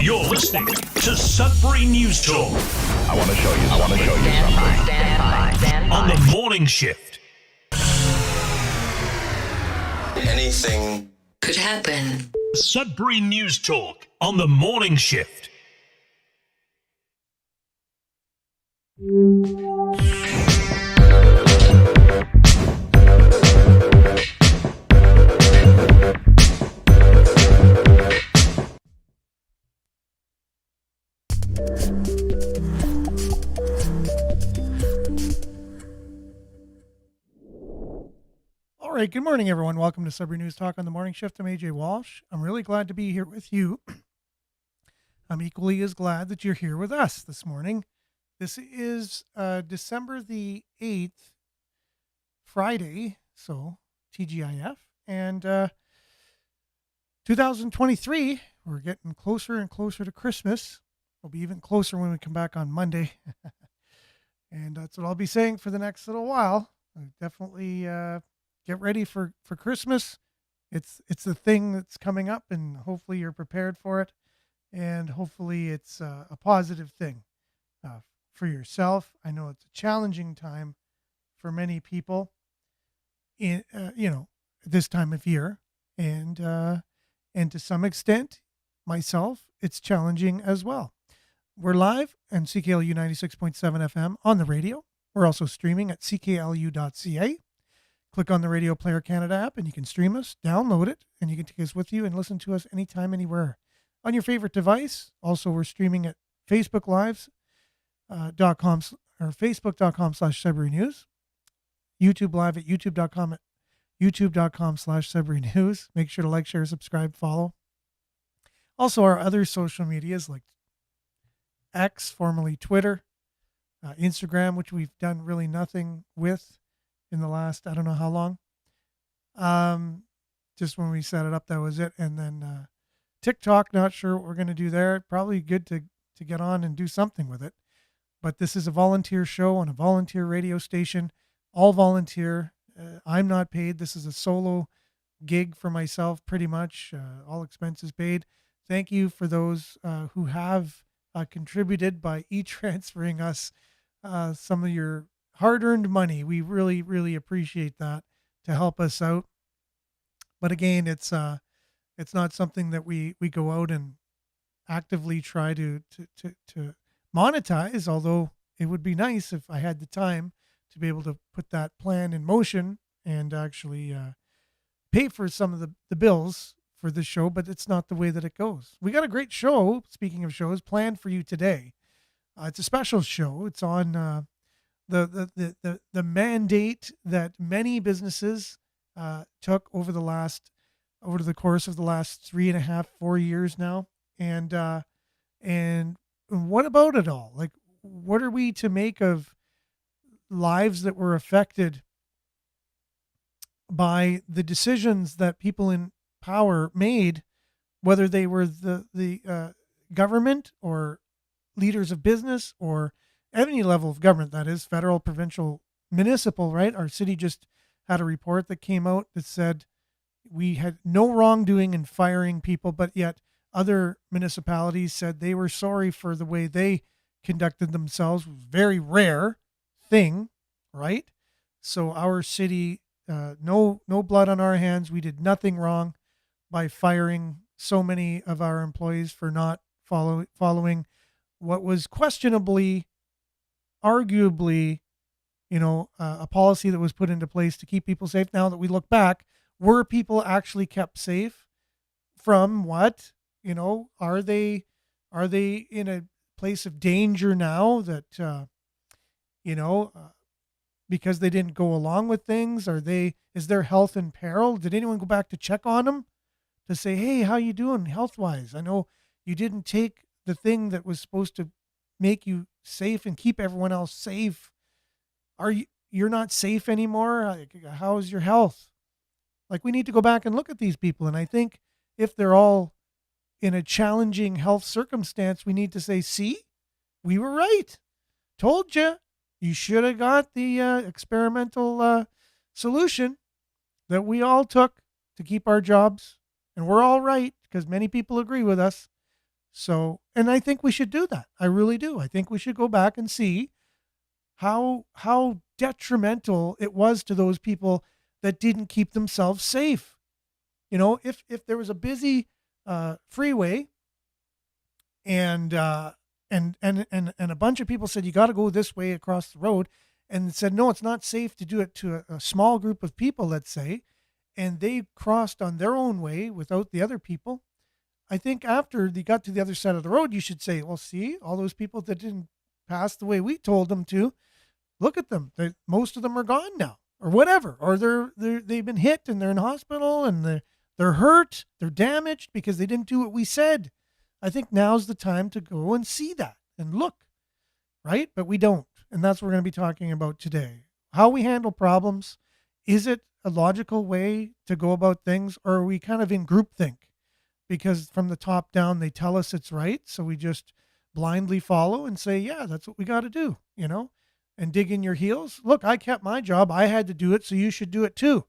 You're listening to Sudbury News Talk. I want to show you something. Stand by. On the morning shift. Anything could happen. Sudbury News Talk on the morning shift. All right, good morning, everyone. Welcome to Sudbury News Talk on the morning shift. I'm AJ Walsh. I'm really glad to be here with you. I'm equally as glad that you're here with us this morning. This is December the 8th, Friday, so TGIF, and 2023, we're getting closer and closer to Christmas. We'll be even closer when we come back on Monday, and that's what I'll be saying for the next little while. Definitely get ready for Christmas. It's the thing that's coming up, and hopefully you're prepared for it, and hopefully it's a positive thing for yourself. I know it's a challenging time for many people in this time of year, and to some extent myself, it's challenging as well. We're live on CKLU 96.7 FM on the radio. We're also streaming at cklu.ca. Click on the Radio Player Canada app and you can stream us, download it, and you can take us with you and listen to us anytime, anywhere on your favorite device. Also, we're streaming at Facebook Live.com or Facebook.com/Sudbury News. YouTube Live at YouTube.com/Sudbury News. Make sure to like, share, subscribe, follow. Also, our other social medias like X, formerly Twitter, Instagram, which we've done really nothing with in the last, I don't know how long. Just when we set it up, that was it. And then TikTok, not sure what we're going to do there. Probably good to get on and do something with it. But this is a volunteer show on a volunteer radio station, all volunteer. I'm not paid. This is a solo gig for myself, pretty much. All expenses paid. Thank you for those who have contributed by e-transferring us some of your hard-earned money. We really, really appreciate that to help us out. But again, it's not something that we go out and actively try to monetize, although it would be nice if I had the time to be able to put that plan in motion and actually pay for some of the bills for the show, but it's not the way that it goes. We got a great show, speaking of shows, planned for you today. It's a special show. It's on the mandate that many businesses took over the course of the last 3.5, 4 years now. And what about it all? Like, what are we to make of lives that were affected by the decisions that people in power made, whether they were the government or leaders of business or any level of government, that is federal, provincial, municipal, right? Our city just had a report that came out that said we had no wrongdoing in firing people, but yet other municipalities said they were sorry for the way they conducted themselves. It was a very rare thing, right? So our city, no blood on our hands. We did nothing wrong by firing so many of our employees for not following what was questionably, arguably, a policy that was put into place to keep people safe. Now that we look back, were people actually kept safe from what? Are they in a place of danger now that, because they didn't go along with things? Is their health in peril? Did anyone go back to check on them to say, hey, how you doing health-wise? I know you didn't take the thing that was supposed to make you safe and keep everyone else safe. You're not safe anymore? How's your health? Like, we need to go back and look at these people. And I think if they're all in a challenging health circumstance, we need to say, see, we were right. Told you. You should have got the experimental solution that we all took to keep our jobs. And we're all right because many people agree with us. So, and I think we should do that. I really do. I think we should go back and see how detrimental it was to those people that didn't keep themselves safe. If there was a busy freeway and a bunch of people said you got to go this way across the road, and said no, it's not safe to do it to a small group of people, let's say, and they crossed on their own way without the other people. I think after they got to the other side of the road, you should say, well, see, all those people that didn't pass the way we told them to, look at them. Most of them are gone now, or whatever, or they've been hit and they're in hospital and they're hurt, they're damaged because they didn't do what we said. I think now's the time to go and see that and look, right? But we don't. And that's what we're going to be talking about today. How we handle problems. Is it a logical way to go about things, or are we kind of in groupthink? Because from the top down, they tell us it's right. So we just blindly follow and say, yeah, that's what we got to do, and dig in your heels. Look, I kept my job. I had to do it. So you should do it too.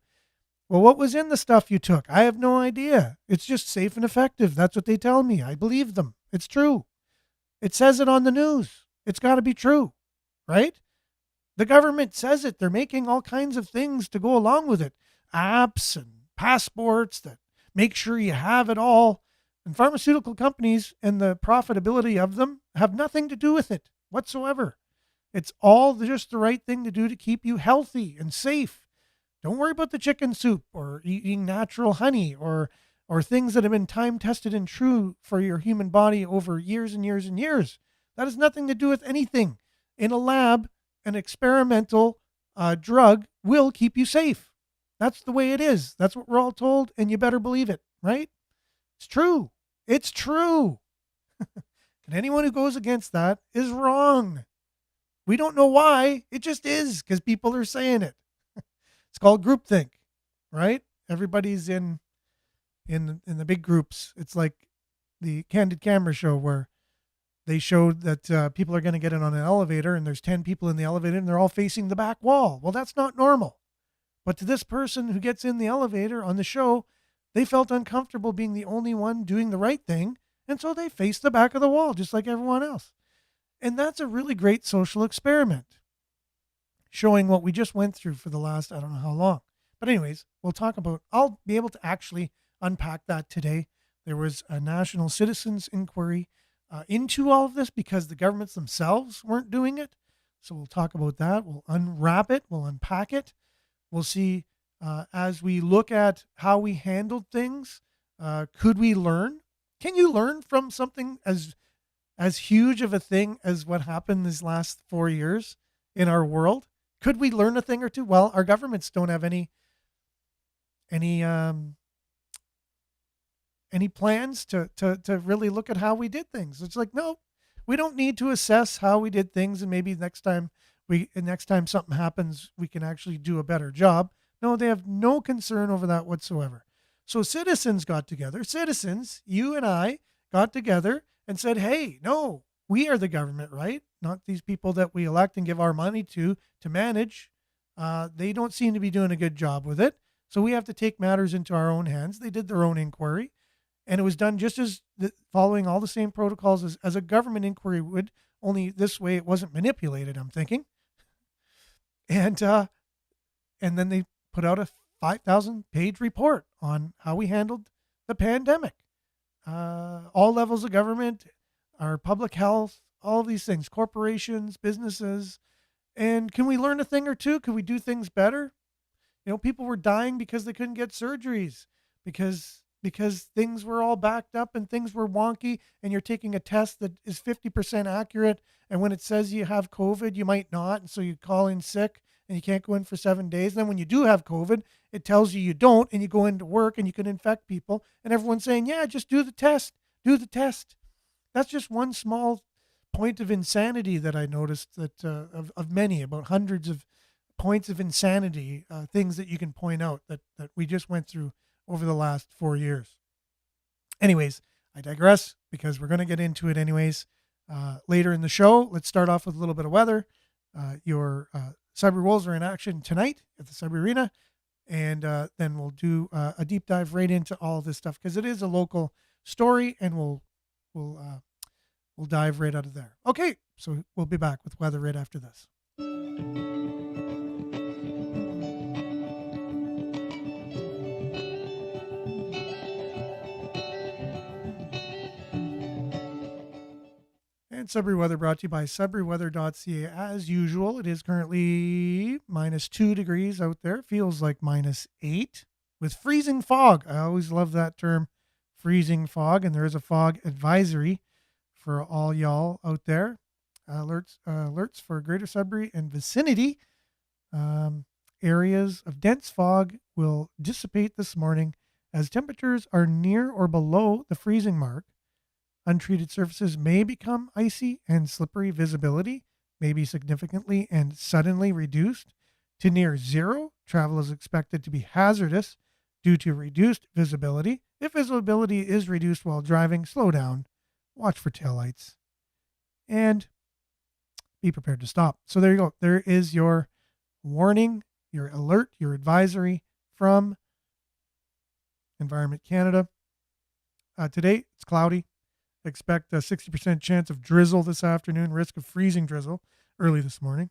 Well, what was in the stuff you took? I have no idea. It's just safe and effective. That's what they tell me. I believe them. It's true. It says it on the news. It's got to be true, right? The government says it. They're making all kinds of things to go along with it. Apps and passports that make sure you have it all. And pharmaceutical companies and the profitability of them have nothing to do with it whatsoever. It's all just the right thing to do to keep you healthy and safe. Don't worry about the chicken soup or eating natural honey or things that have been time tested and true for your human body over years and years and years. That has nothing to do with anything. In a lab, an experimental drug will keep you safe. That's the way it is. That's what we're all told, and you better believe it, right? It's true. It's true. And anyone who goes against that is wrong. We don't know why. It just is because people are saying it. It's called groupthink, right? Everybody's in the big groups. It's like the Candid Camera show where they showed that people are going to get in on an elevator and there's 10 people in the elevator and they're all facing the back wall. Well, that's not normal. But to this person who gets in the elevator on the show, they felt uncomfortable being the only one doing the right thing. And so they faced the back of the wall just like everyone else. And that's a really great social experiment, showing what we just went through for the last, I don't know how long. But anyways, I'll be able to actually unpack that today. There was a national citizens inquiry into all of this because the governments themselves weren't doing it. So we'll talk about that. We'll unwrap it. We'll unpack it. We'll see as we look at how we handled things. Could we learn? Can you learn from something as huge of a thing as what happened these last 4 years in our world? Could we learn a thing or two? Well, our governments don't have any plans to really look at how we did things. It's like, no, we don't need to assess how we did things, and maybe next time something happens, we can actually do a better job. No, they have no concern over that whatsoever. So citizens, you and I got together and said, hey, no, we are the government, right? Not these people that we elect and give our money to manage. They don't seem to be doing a good job with it. So we have to take matters into our own hands. They did their own inquiry, and it was done just as following all the same protocols as a government inquiry would, only this way it wasn't manipulated, I'm thinking. And then they put out a 5,000-page report on how we handled the pandemic. All levels of government, our public health, all these things, corporations, businesses. And can we learn a thing or two? Could we do things better? People were dying because they couldn't get surgeries because things were all backed up and things were wonky, and you're taking a test that is 50% accurate. And when it says you have COVID, you might not. And so you call in sick and you can't go in for 7 days. And then when you do have COVID, it tells you don't, and you go into work and you can infect people. And everyone's saying, yeah, just do the test. That's just one small point of insanity that I noticed that of many, about hundreds of points of insanity, things that you can point out that we just went through over the last 4 years. Anyways, I digress because we're going to get into it anyways later in the show. Let's start off with a little bit of weather. Your Sudbury Wolves are in action tonight at the Sudbury Arena, and then we'll do a deep dive right into all of this stuff because it is a local story, and we'll we'll dive right out of there. Okay, so we'll be back with weather right after this. And Sudbury Weather brought to you by SudburyWeather.ca. As usual, it is currently -2 degrees out there. Feels like -8 with freezing fog. I always love that term, freezing fog. And there is a fog advisory for all y'all out there. Alerts for Greater Sudbury and vicinity. Areas of dense fog will dissipate this morning as temperatures are near or below the freezing mark. Untreated surfaces may become icy and slippery. Visibility may be significantly and suddenly reduced to near zero. Travel is expected to be hazardous due to reduced visibility. If visibility is reduced while driving, slow down, watch for taillights, and be prepared to stop. So there you go. There is your warning, your alert, your advisory from Environment Canada. Today, it's cloudy. Expect a 60% chance of drizzle this afternoon, risk of freezing drizzle early this morning.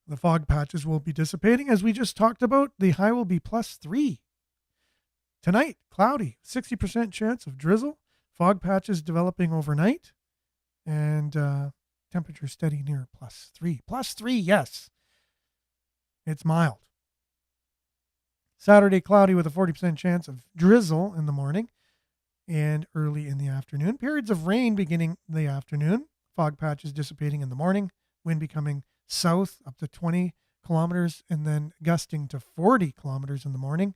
The fog patches will be dissipating. As we just talked about, the high will be +3. Tonight, cloudy, 60% chance of drizzle. Fog patches developing overnight. And temperature steady near +3. +3, yes. It's mild. Saturday, cloudy with a 40% chance of drizzle in the morning and early in the afternoon. Periods of rain beginning in the afternoon. Fog patches dissipating in the morning. Wind becoming south up to 20 kilometers and then gusting to 40 kilometers in the morning.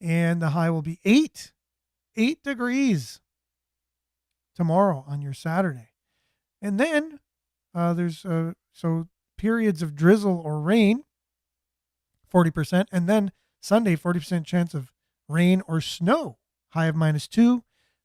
And the high will be 8 degrees tomorrow on your Saturday. And then there's periods of drizzle or rain, 40%. And then Sunday, 40% chance of rain or snow, high of -2.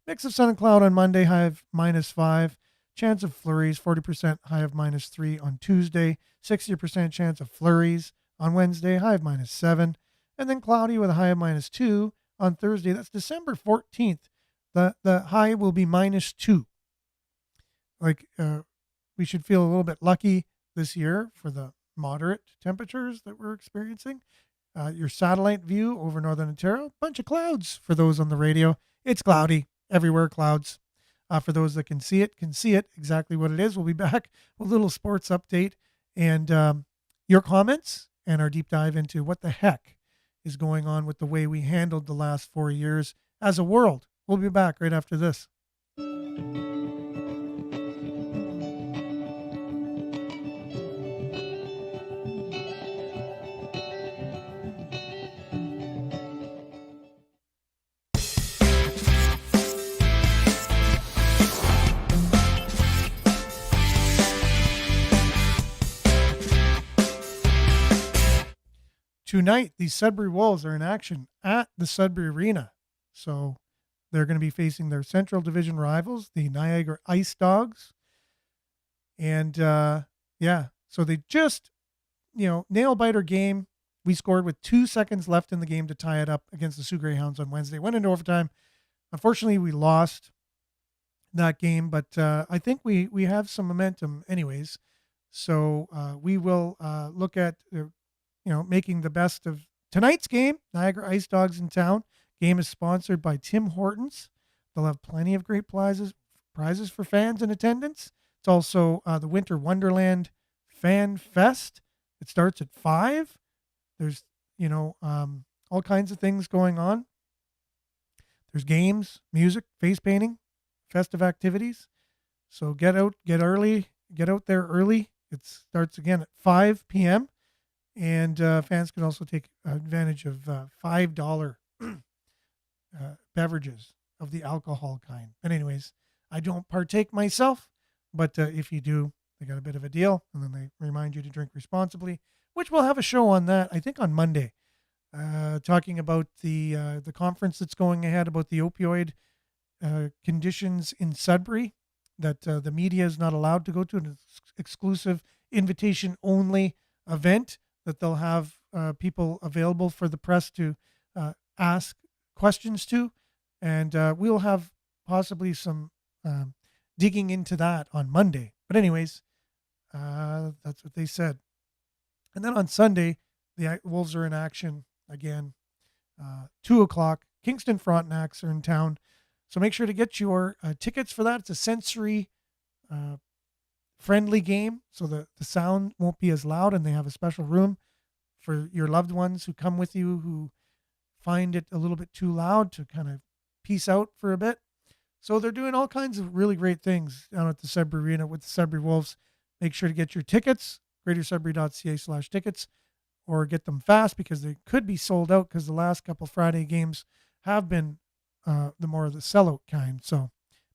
Mix of sun and cloud on Monday, high of -5. Chance of flurries, 40%, high of -3 on Tuesday. 60% chance of flurries on Wednesday, high of -7. And then cloudy with a high of -2 on Thursday. That's December 14th. The high will be -2. We should feel a little bit lucky this year for the moderate temperatures that we're experiencing. Your satellite view over Northern Ontario, bunch of clouds for those on the radio. It's cloudy. Everywhere clouds. For those that can see it exactly what it is. We'll be back with a little sports update and your comments and our deep dive into what the heck is going on with the way we handled the last 4 years as a world. We'll be back right after this. Tonight, the Sudbury Wolves are in action at the Sudbury Arena. So they're going to be facing their Central Division rivals, the Niagara Ice Dogs. And so they just, nail-biter game. We scored with 2 seconds left in the game to tie it up against the Sioux Greyhounds on Wednesday. Went into overtime. Unfortunately, we lost that game, but I think we have some momentum anyways. So we will look at making the best of tonight's game. Niagara Ice Dogs in town. Game is sponsored by Tim Hortons. They'll have plenty of great prizes for fans in attendance. It's also the Winter Wonderland Fan Fest. It starts at 5. There's, all kinds of things going on. There's games, music, face painting, festive activities. So get out there early. It starts again at 5 p.m. And fans can also take advantage of $5 beverages of the alcohol kind. But anyways, I don't partake myself, but if you do, they got a bit of a deal. And then they remind you to drink responsibly, which we'll have a show on that, I think on Monday, talking about the conference that's going ahead about the opioid conditions in Sudbury that the media is not allowed to go to, an exclusive invitation-only event that they'll have people available for the press to ask questions to. And we'll have possibly some digging into that on Monday. But anyways, that's what they said. And then on Sunday, the Wolves are in action again. 2 o'clock. Kingston Frontenacs are in town. So make sure to get your tickets for that. It's a sensory friendly game, so the sound won't be as loud, and they have a special room for your loved ones who come with you who find it a little bit too loud to kind of peace out for a bit. So they're doing all kinds of really great things down at the Sudbury Arena with the Sudbury Wolves. Make sure to get your tickets, greatersudbury.ca/tickets, or get them fast because they could be sold out because the last couple Friday games have been the more of the sellout kind. So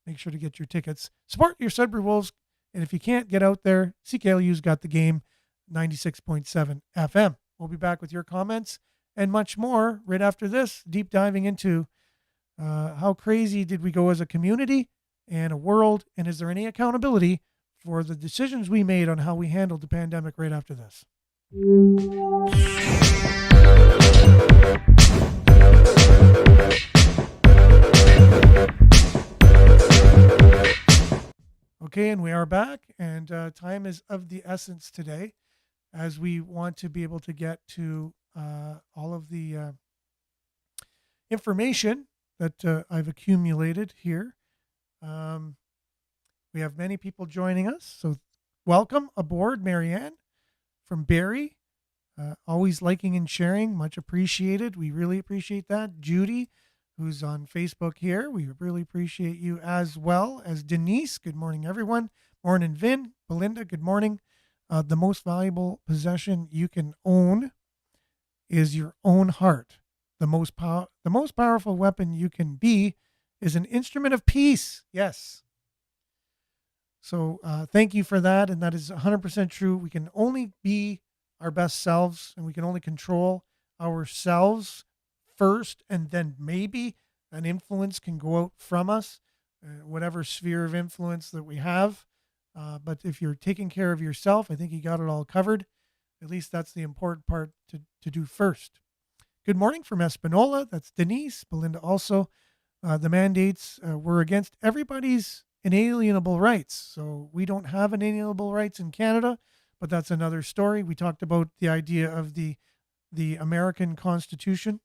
make sure to get your tickets. Support your Sudbury Wolves. And if you can't get out there, CKLU's got the game, 96.7 FM. We'll be back with your comments and much more right after this, deep diving into how crazy did we go as a community and a world, and is there any accountability for the decisions we made on how we handled the pandemic right after this. Okay, and we are back, and time is of the essence today as we want to be able to get to all of the information that I've accumulated here. We have many people joining us, so welcome aboard, Marianne from Barrie. Always liking and sharing, much appreciated. We really appreciate that. Judy, who's on Facebook here, we really appreciate you, as well as Denise. Good morning, everyone. Morning, Vin. Belinda, good morning. The most valuable possession you can own is your own heart. The most powerful weapon you can be is an instrument of peace. Yes. So thank you for that. And that is 100% true. We can only be our best selves, and we can only control ourselves first, and then maybe an influence can go out from us, whatever sphere of influence that we have. But if you're taking care of yourself, I think you got it all covered. At least that's the important part to do first. Good morning from Espanola. That's Denise. Belinda also. The mandates were against everybody's inalienable rights. So we don't have inalienable rights in Canada, but that's another story. We talked about the idea of the American Constitution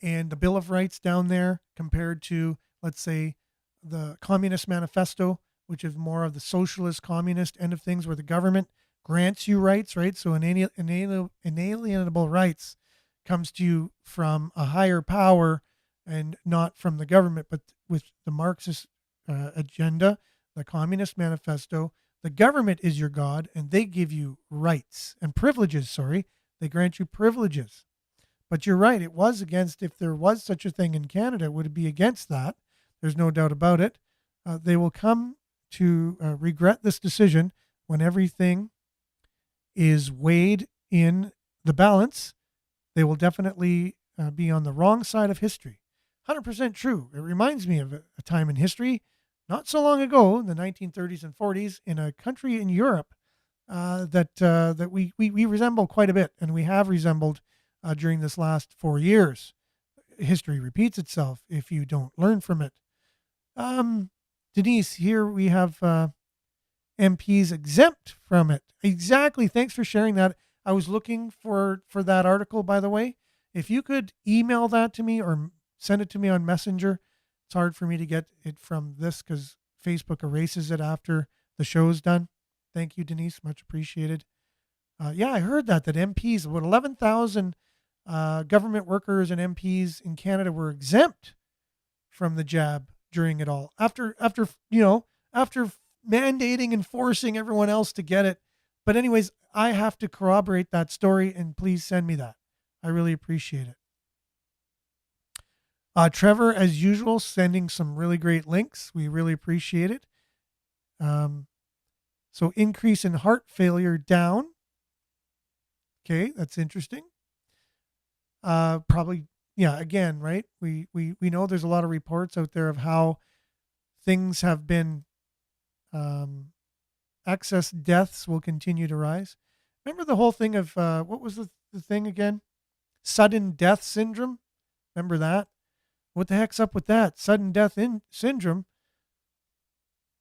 and the Bill of Rights down there compared to, let's say, the Communist Manifesto, which is more of the socialist communist end of things, where the government grants you rights, right? So inalienable rights comes to you from a higher power and not from the government. But with the Marxist agenda, the Communist Manifesto, the government is your God, and they give you rights and privileges. They grant you privileges. But you're right, it was against, if there was such a thing in Canada, it would be against that. There's no doubt about it. They will come to regret this decision when everything is weighed in the balance. They will definitely be on the wrong side of history. 100% true. It reminds me of a time in history, not so long ago, in the 1930s and 40s, in a country in Europe that we resemble quite a bit, and we have resembled during this last 4 years. History repeats itself if you don't learn from it. Denise, here we have MPs exempt from it. Exactly. Thanks for sharing that. I was looking for that article, by the way. If you could email that to me or send it to me on Messenger. It's hard for me to get it from this because Facebook erases it after the show's done. Thank you, Denise. Much appreciated. I heard that MPs, about 11,000 government workers and MPs in Canada were exempt from the jab during it all. After mandating and forcing everyone else to get it. But anyways, I have to corroborate that story, and please send me that. I really appreciate it. Trevor, as usual, sending some really great links. We really appreciate it. So increase in heart failure down. Okay, that's interesting. Probably, again, right? We know there's a lot of reports out there of how things have been, excess deaths will continue to rise. Remember the whole thing of, what was the thing again? Sudden death syndrome. Remember that? What the heck's up with that? Sudden death syndrome.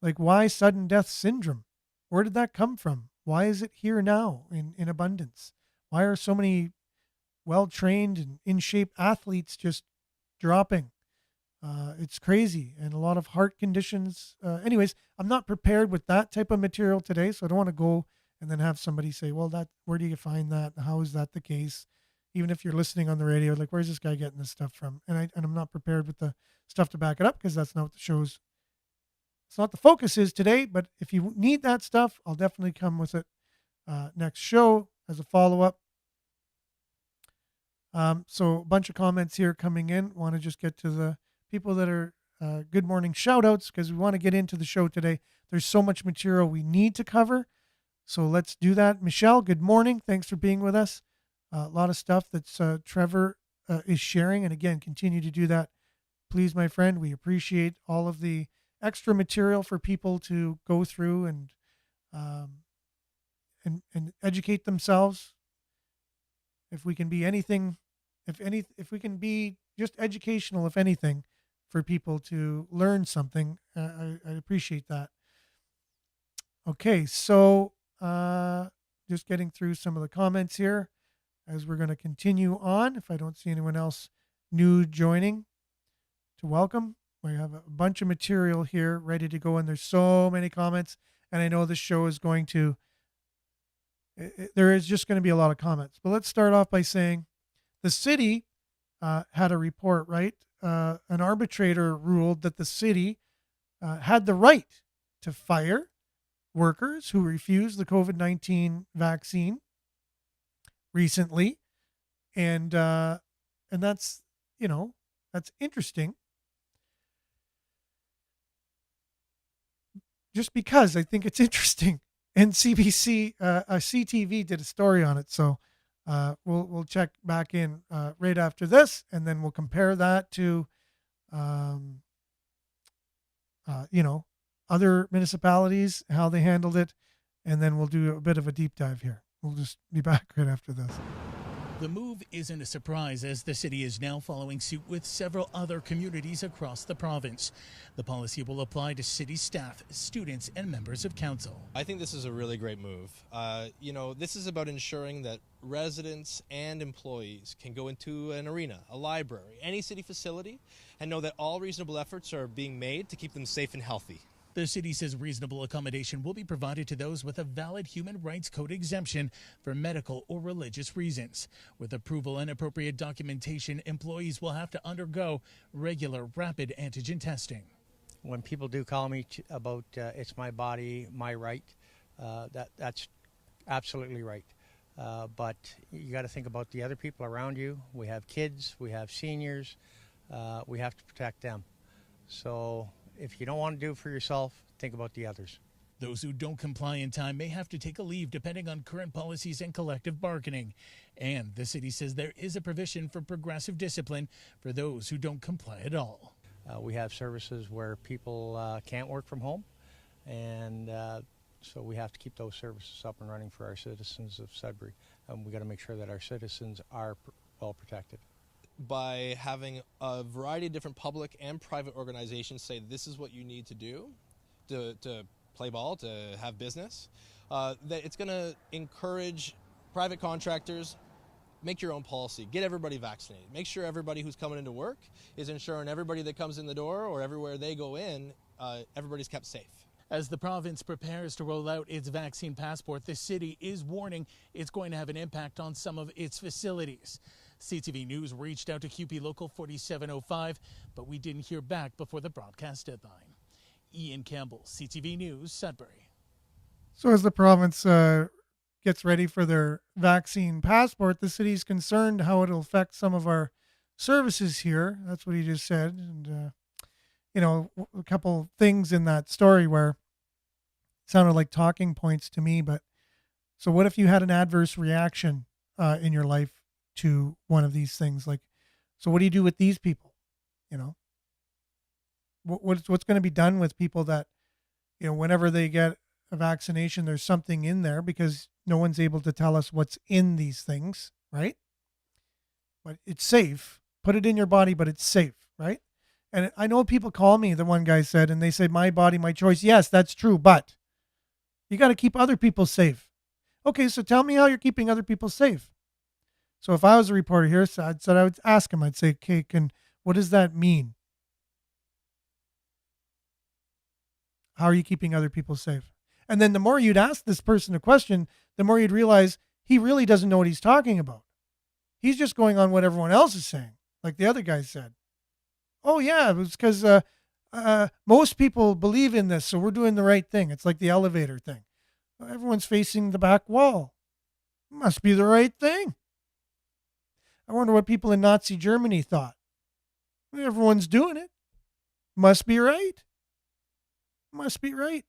Like, why sudden death syndrome? Where did that come from? Why is it here now in abundance? Why are so many well-trained and in-shape athletes just dropping? It's crazy, and a lot of heart conditions. Anyways, I'm not prepared with that type of material today, so I don't want to go and then have somebody say, well, where do you find that? How is that the case? Even if you're listening on the radio, like, where's this guy getting this stuff from? And I'm not prepared with the stuff to back it up, because that's not what the show's, it's not the focus is today. But if you need that stuff, I'll definitely come with it next show as a follow-up. So a bunch of comments here coming in. Want to just get to the people that are good morning shout outs, because we want to get into the show today. There's so much material we need to cover. So let's do that. Michelle, good morning. Thanks for being with us. A lot of stuff that's Trevor is sharing. And again, continue to do that. Please, my friend, we appreciate all of the extra material for people to go through and educate themselves. If we can be anything, if we can be just educational, if anything, for people to learn something, I appreciate that. Okay, so just getting through some of the comments here as we're going to continue on. If I don't see anyone else new joining to welcome, we have a bunch of material here ready to go, and there's so many comments, and I know this show is going to, there is just going to be a lot of comments. But let's start off by saying the city had a report, right? An arbitrator ruled that the city had the right to fire workers who refused the COVID-19 vaccine recently. And that's, that's interesting. Just because I think it's interesting. And CTV did a story on it. So we'll check back in right after this, and then we'll compare that to, other municipalities, how they handled it, and then we'll do a bit of a deep dive here. We'll just be back right after this. The move isn't a surprise, as the city is now following suit with several other communities across the province. The policy will apply to city staff, students, and members of council. I think this is a really great move. This is about ensuring that residents and employees can go into an arena, a library, any city facility, and know that all reasonable efforts are being made to keep them safe and healthy. The city says reasonable accommodation will be provided to those with a valid Human Rights Code exemption for medical or religious reasons. With approval and appropriate documentation, employees will have to undergo regular rapid antigen testing. When people do call me about it's my body, my right, that's absolutely right. But you got to think about the other people around you. We have kids, we have seniors, we have to protect them. So if you don't want to do it for yourself, think about the others. Those who don't comply in time may have to take a leave depending on current policies and collective bargaining. And the city says there is a provision for progressive discipline for those who don't comply at all. We have services where people can't work from home, and so we have to keep those services up and running for our citizens of Sudbury. And we got to make sure that our citizens are well protected. By having a variety of different public and private organizations say this is what you need to do to play ball, to have business, that it's going to encourage private contractors. Make your own policy. Get everybody vaccinated. Make sure everybody who's coming into work is ensuring everybody that comes in the door or everywhere they go in, everybody's kept safe. As the province prepares to roll out its vaccine passport, the city is warning it's going to have an impact on some of its facilities. CTV News reached out to QP Local 4705, but we didn't hear back before the broadcast deadline. Ian Campbell, CTV News, Sudbury. So as the province gets ready for their vaccine passport, the city's concerned how it'll affect some of our services here. That's what he just said. And, a couple things in that story where it sounded like talking points to me. But so what if you had an adverse reaction in your life to one of these things? Like, so what do you do with these people? What's going to be done with people that, whenever they get a vaccination, there's something in there, because no one's able to tell us what's in these things, right? But it's safe. Put it in your body, but it's safe, right? And I know people call me, the one guy said, and they say, my body, my choice. Yes, that's true. But you got to keep other people safe. Okay, so tell me how you're keeping other people safe. So if I was a reporter here, I would ask him, I'd say, okay, what does that mean? How are you keeping other people safe? And then the more you'd ask this person a question, the more you'd realize he really doesn't know what he's talking about. He's just going on what everyone else is saying, like the other guy said. Oh, yeah, it was because most people believe in this, so we're doing the right thing. It's like the elevator thing. Everyone's facing the back wall. Must be the right thing. I wonder what people in Nazi Germany thought. Everyone's doing it. Must be right. Must be right.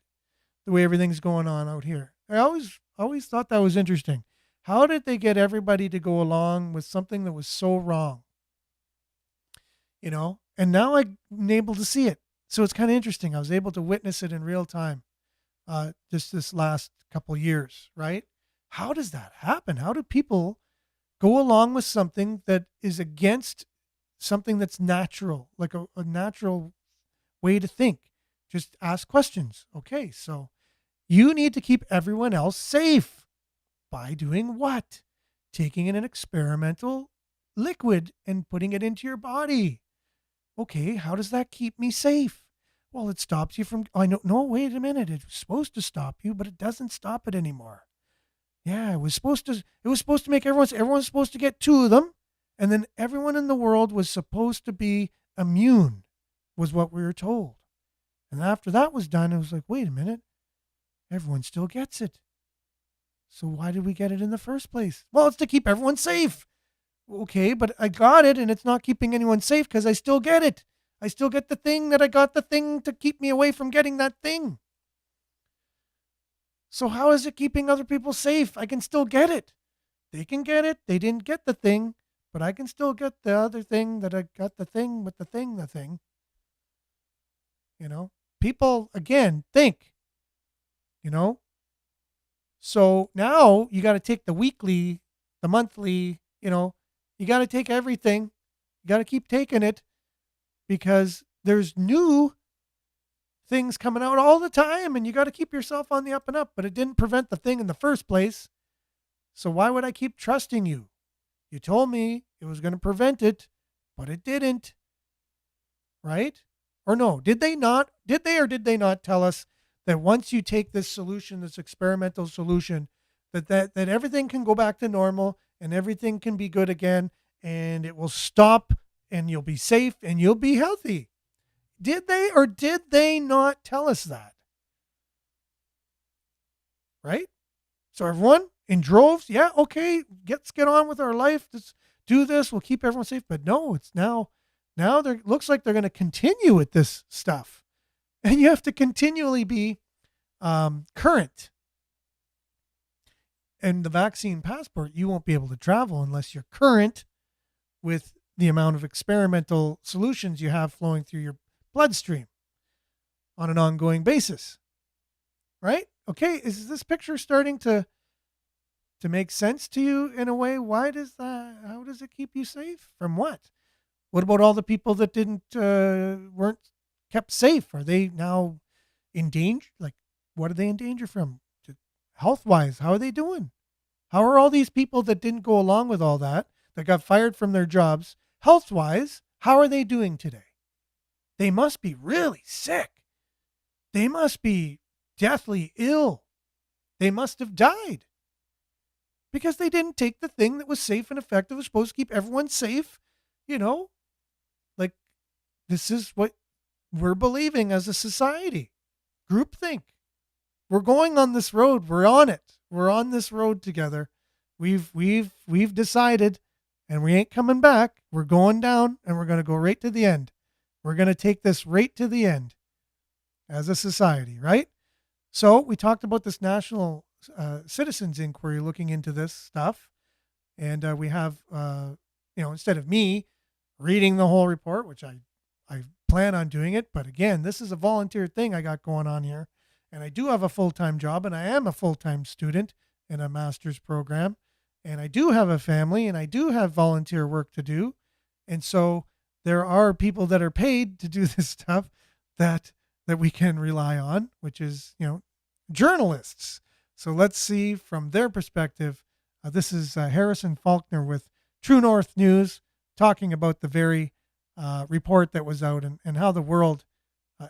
The way everything's going on out here. I always thought that was interesting. How did they get everybody to go along with something that was so wrong? You know, and now I'm able to see it. So it's kind of interesting. I was able to witness it in real time just this last couple years, right? How does that happen? How do people go along with something that is against something that's natural, like a natural way to think? Just ask questions. Okay, so you need to keep everyone else safe by doing what? Taking in an experimental liquid and putting it into your body. Okay, how does that keep me safe? Well, it stops you from, I know, no, wait a minute. It was supposed to stop you, but it doesn't stop it anymore. Yeah, it was supposed to make everyone's supposed to get 2 of them. And then everyone in the world was supposed to be immune, was what we were told. And after that was done, it was like, wait a minute, everyone still gets it. So why did we get it in the first place? Well, it's to keep everyone safe. Okay, but I got it and it's not keeping anyone safe because I still get it. I still get the thing that I got the thing to keep me away from getting that thing. So how is it keeping other people safe? I can still get it. They can get it. They didn't get the thing, but I can still get the other thing that I got the thing with the thing. You know, people, again, think, you know. So now you got to take the weekly, the monthly, you know, you got to take everything. You got to keep taking it because there's new things coming out all the time and you got to keep yourself on the up and up, but it didn't prevent the thing in the first place. So why would I keep trusting you? You told me it was going to prevent it, but it didn't. Right? Or no, did they not? Did they or did they not tell us that once you take this solution, this experimental solution, that everything can go back to normal and everything can be good again and it will stop and you'll be safe and you'll be healthy? Did they or did they not tell us that? Right? So everyone in droves, yeah, okay, let's get on with our life. Let's do this. We'll keep everyone safe. But no, it's now there looks like they're going to continue with this stuff. And you have to continually be current. And the vaccine passport, you won't be able to travel unless you're current with the amount of experimental solutions you have flowing through your bloodstream on an ongoing basis. Right? Okay, is this picture starting to make sense to you in a way? How does it keep you safe? From what? What about all the people that weren't kept safe? Are they now in danger? Like, what are they in danger from? Health-wise, how are they doing? How are all these people that didn't go along with all that got fired from their jobs, health-wise, how are they doing today? They must be really sick. They must be deathly ill. They must have died because they didn't take the thing that was safe and effective, was supposed to keep everyone safe, you know? Like, this is what we're believing as a society. Groupthink. We're going on this road. We're on it. We're on this road together. We've decided, and we ain't coming back. We're going down, and we're going to go right to the end. We're going to take this right to the end as a society, right? So we talked about this national citizens inquiry looking into this stuff, and we have, instead of me reading the whole report, which I plan on doing it, but again, this is a volunteer thing I got going on here. And I do have a full-time job, and I am a full-time student in a master's program, and I do have a family, and I do have volunteer work to do. And so there are people that are paid to do this stuff that we can rely on, which is, journalists. So let's see from their perspective. This is Harrison Faulkner with True North News talking about the very report that was out and how the world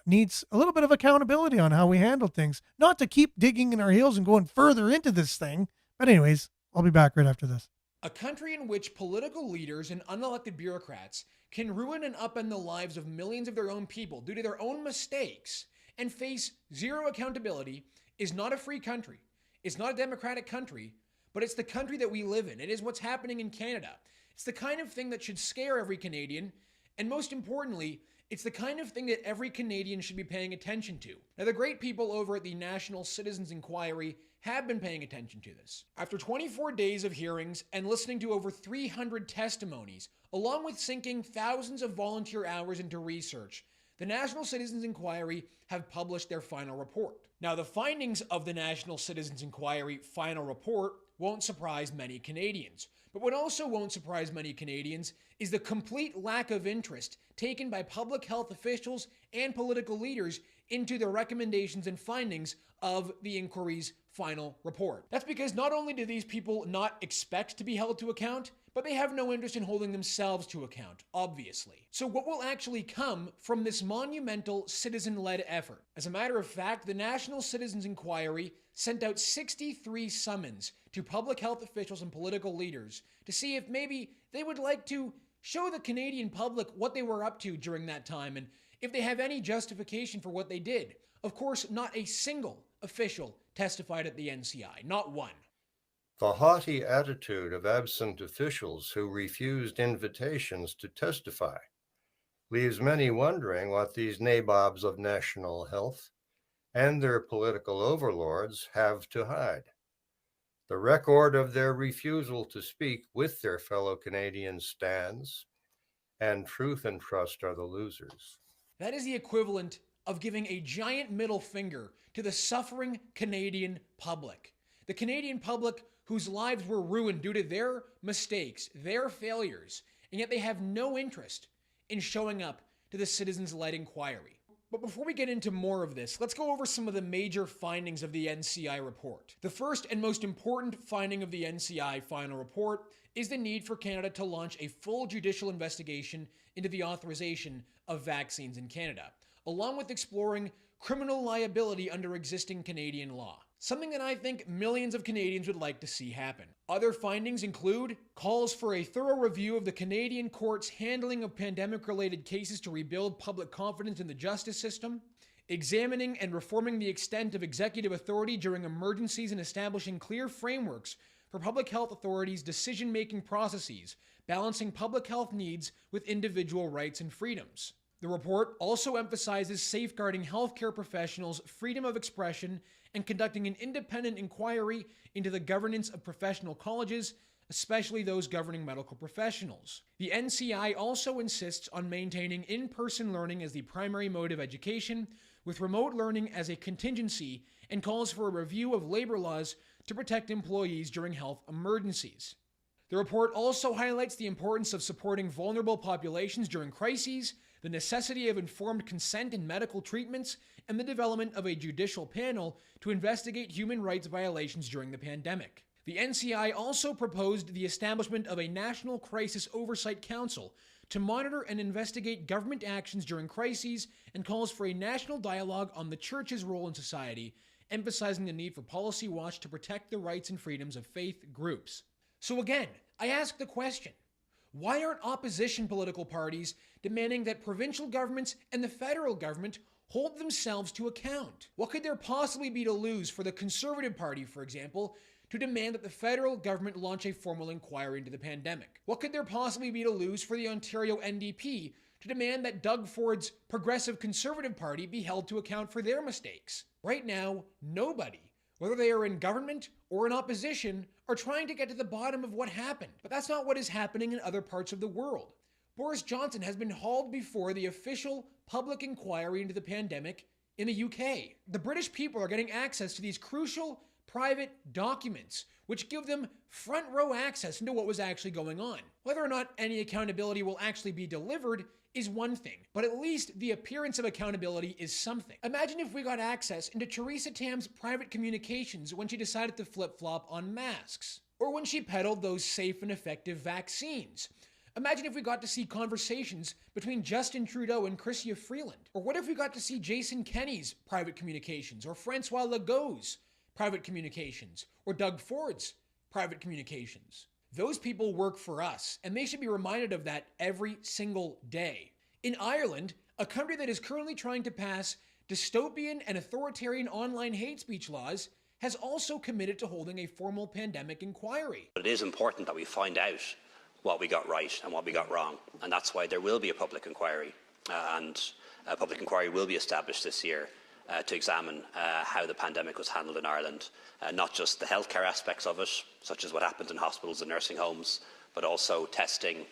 needs a little bit of accountability on how we handle things, not to keep digging in our heels and going further into this thing. But anyways, I'll be back right after this. A country in which political leaders and unelected bureaucrats can ruin and upend the lives of millions of their own people due to their own mistakes and face zero accountability is not a free country. It's not a democratic country, but it's the country that we live in. It is what's happening in Canada. It's the kind of thing that should scare every Canadian, and most importantly, it's the kind of thing that every Canadian should be paying attention to. Now, the great people over at the National Citizens Inquiry have been paying attention to this. After 24 days of hearings and listening to over 300 testimonies, along with sinking thousands of volunteer hours into research, the National Citizens Inquiry have published their final report. Now, the findings of the National Citizens Inquiry final report won't surprise many Canadians. But what also won't surprise many Canadians is the complete lack of interest taken by public health officials and political leaders into the recommendations and findings of the inquiry's final report. That's because not only do these people not expect to be held to account, but they have no interest in holding themselves to account, obviously. So what will actually come from this monumental citizen-led effort? As a matter of fact, the National Citizens Inquiry sent out 63 summons to public health officials and political leaders to see if maybe they would like to show the Canadian public what they were up to during that time and if they have any justification for what they did. Of course, not a single official testified at the NCI, not one. The haughty attitude of absent officials who refused invitations to testify leaves many wondering what these nabobs of national health and their political overlords have to hide. The record of their refusal to speak with their fellow Canadians stands, and truth and trust are the losers. That is the equivalent of giving a giant middle finger to the suffering Canadian public. The Canadian public whose lives were ruined due to their mistakes, their failures, and yet they have no interest in showing up to the citizens-led inquiry. But before we get into more of this, let's go over some of the major findings of the NCI report. The first and most important finding of the NCI final report is the need for Canada to launch a full judicial investigation into the authorization of vaccines in Canada, along with exploring criminal liability under existing Canadian law. Something that I think millions of Canadians would like to see happen. Other findings include calls for a thorough review of the Canadian courts' handling of pandemic-related cases to rebuild public confidence in the justice system, examining and reforming the extent of executive authority during emergencies and establishing clear frameworks for public health authorities' decision-making processes, balancing public health needs with individual rights and freedoms. The report also emphasizes safeguarding healthcare professionals' freedom of expression and conducting an independent inquiry into the governance of professional colleges, especially those governing medical professionals. The NCI also insists on maintaining in-person learning as the primary mode of education, with remote learning as a contingency, and calls for a review of labor laws to protect employees during health emergencies. The report also highlights the importance of supporting vulnerable populations during crises, the necessity of informed consent in medical treatments, and the development of a judicial panel to investigate human rights violations during the pandemic. The NCI also proposed the establishment of a National Crisis Oversight Council to monitor and investigate government actions during crises, and calls for a national dialogue on the Church's role in society, emphasizing the need for policy watch to protect the rights and freedoms of faith groups. So again, I ask the question, why aren't opposition political parties demanding that provincial governments and the federal government hold themselves to account? What could there possibly be to lose for the Conservative Party, for example, to demand that the federal government launch a formal inquiry into the pandemic? What could there possibly be to lose for the Ontario NDP to demand that Doug Ford's Progressive Conservative Party be held to account for their mistakes? Right now, nobody, whether they are in government or in opposition, are trying to get to the bottom of what happened. But that's not what is happening in other parts of the world. Boris Johnson has been hauled before the official public inquiry into the pandemic in the UK. The British people are getting access to these crucial private documents, which give them front row access into what was actually going on. Whether or not any accountability will actually be delivered is one thing, but at least the appearance of accountability is something. Imagine if we got access into Theresa Tam's private communications when she decided to flip-flop on masks, or when she peddled those safe and effective vaccines. Imagine if we got to see conversations between Justin Trudeau and Chrystia Freeland. Or what if we got to see Jason Kenney's private communications, or Francois Legault's private communications, or Doug Ford's private communications? Those people work for us, and they should be reminded of that every single day. In Ireland, a country that is currently trying to pass dystopian and authoritarian online hate speech laws, has also committed to holding a formal pandemic inquiry. It is important that we find out what we got right and what we got wrong, and that's why there will be a public inquiry, and a public inquiry will be established this year to examine how the pandemic was handled in Ireland, not just the healthcare aspects of it, such as what happened in hospitals and nursing homes, but also testing,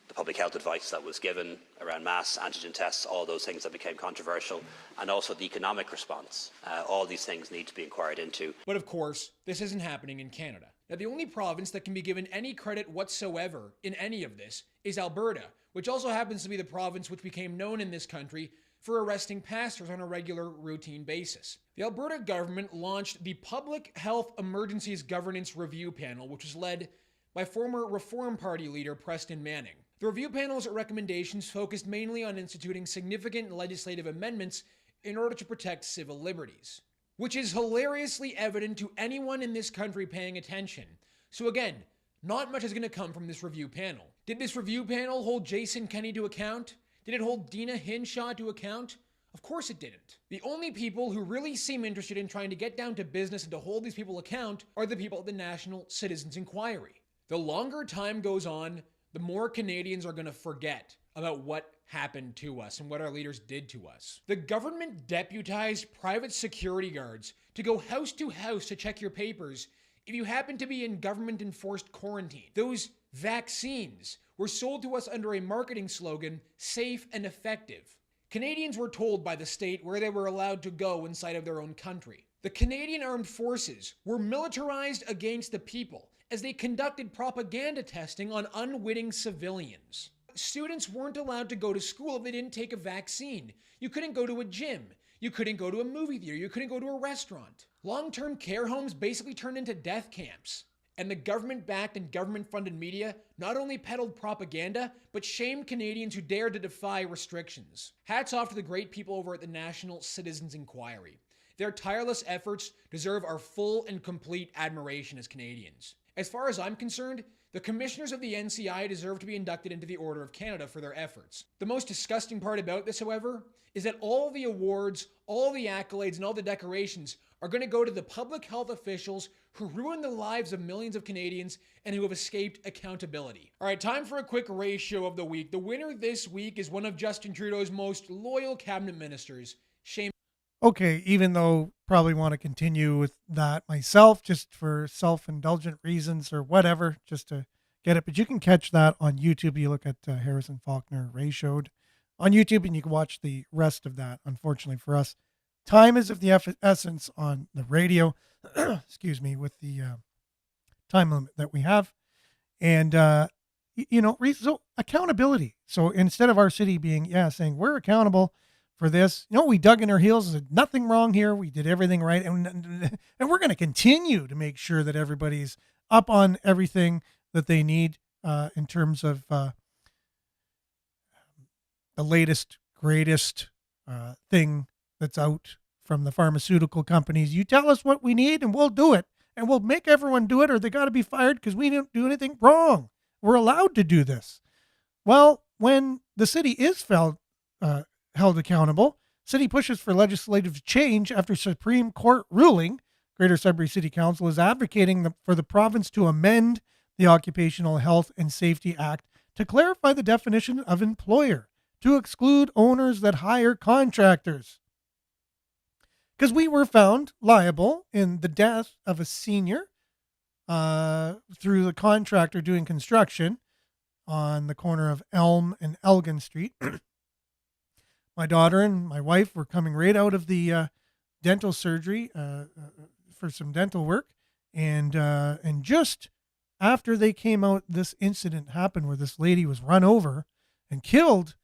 the public health advice that was given around mass antigen tests, all those things that became controversial, and also the economic response. All these things need to be inquired into. But of course, this isn't happening in Canada. Now, the only province that can be given any credit whatsoever in any of this is Alberta, which also happens to be the province which became known in this country for arresting pastors on a regular, routine basis. The Alberta government launched the Public Health Emergencies Governance Review Panel, which was led by former Reform Party leader Preston Manning. The review panel's recommendations focused mainly on instituting significant legislative amendments in order to protect civil liberties, which is hilariously evident to anyone in this country paying attention. So again, not much is going to come from this review panel. Did this review panel hold Jason Kenney to account? Did it hold Dina Hinshaw to account? Of course it didn't. The only people who really seem interested in trying to get down to business and to hold these people account are the people at the National Citizens Inquiry. The longer time goes on, the more Canadians are going to forget about what happened to us and what our leaders did to us. The government deputized private security guards to go house to house to check your papers if you happen to be in government-enforced quarantine. Those vaccines were sold to us under a marketing slogan, safe and effective. Canadians were told by the state where they were allowed to go inside of their own country. The Canadian Armed Forces were militarized against the people as they conducted propaganda testing on unwitting civilians. Students weren't allowed to go to school if they didn't take a vaccine. You couldn't go to a gym. You couldn't go to a movie theater. You couldn't go to a restaurant. Long-term care homes basically turned into death camps. And the government-backed and government-funded media not only peddled propaganda, but shamed Canadians who dared to defy restrictions. Hats off to the great people over at the National Citizens Inquiry. Their tireless efforts deserve our full and complete admiration as Canadians. As far as I'm concerned, the commissioners of the NCI deserve to be inducted into the Order of Canada for their efforts. The most disgusting part about this, however, is that all the awards, all the accolades, and all the decorations are going to go to the public health officials who ruined the lives of millions of Canadians and who have escaped accountability. All right, time for a quick ratio of the week. The winner this week is one of Justin Trudeau's most loyal cabinet ministers, Shane. Okay, even though probably want to continue with that myself, just for self-indulgent reasons or whatever, just to get it. But you can catch that on YouTube. You look at Harrison Faulkner ratioed on YouTube, and you can watch the rest of that. Unfortunately for us, time is of the essence on the radio. Excuse me, with the time limit that we have, and so accountability. So instead of our city being saying we're accountable for this, we dug in our heels and said nothing wrong here. We did everything right, and we're going to continue to make sure that everybody's up on everything that they need in terms of the latest, greatest thing that's out from the pharmaceutical companies. You tell us what we need and we'll do it, and we'll make everyone do it, or they got to be fired because we didn't do anything wrong. We're allowed to do this. Well, when the city is held accountable, city pushes for legislative change after Supreme Court ruling. Greater Sudbury City Council is advocating for the province to amend the Occupational Health and Safety Act to clarify the definition of employer to exclude owners that hire contractors. Because we were found liable in the death of a senior through the contractor doing construction on the corner of Elm and Elgin Street. My daughter and my wife were coming right out of the dental surgery for some dental work. And just after they came out, this incident happened where this lady was run over and killed